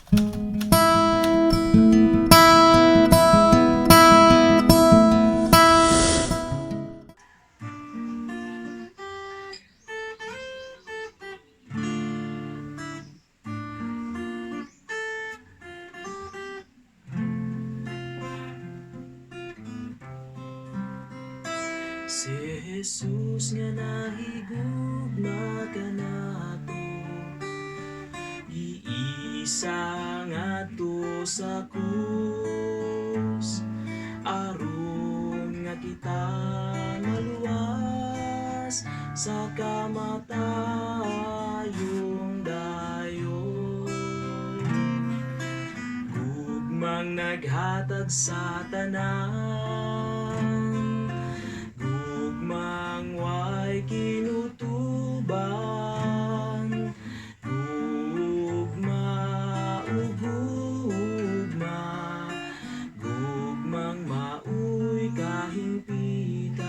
Si Jesus nga nahigugma kanato, iisa ngadto sa krus, aron nga kita maluwas sa kamatayong dayon. Gugmang naghatag sa tanan, gugmang way kinutuban, gugma ug gugma, gugmang mauy kahimpitan.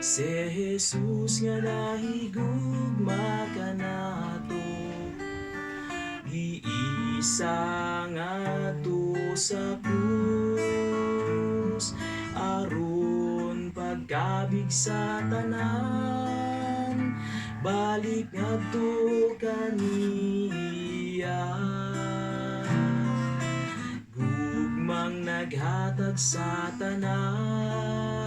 Si Jesus nga nahigugma kanato, giisa ngadto sa krus, aron pagkabig sa tanan, balik ngadto kaniya. Gugmang naghatag sa tanan,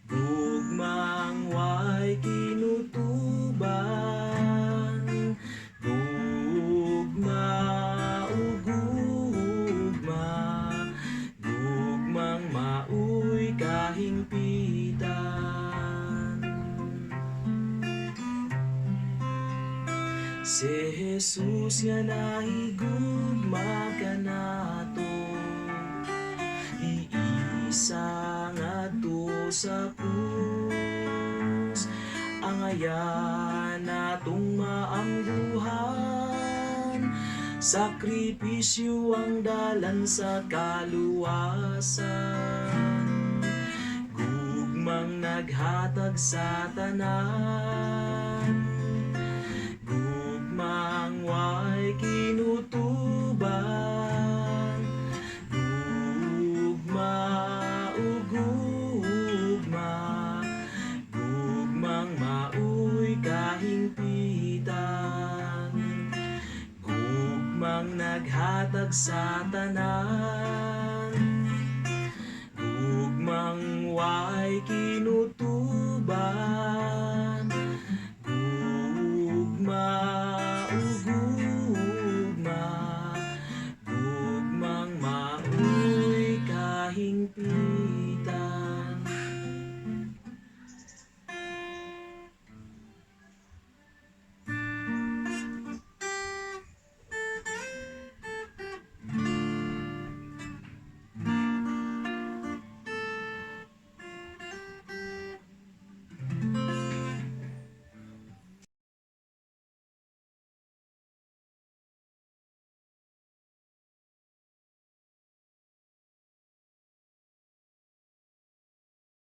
gugmang way kinutuban, gugma ug gugma, gugmang mauy kahimpitan. Si Jesus nga nahigugma kanato, iisa ngadto sa krus, angayan natong maangguhan, sakripisyo ang dalan sa kaluwasan. Gugmang naghatag sa tanan, gugmang way kinutuban, gugma ug gugma, gugmang mauy kahimpitan. Gugmang naghatag sa tanan, gugmang way kinutuban, gugma ug gugma, gugmang mauy kahimpitan.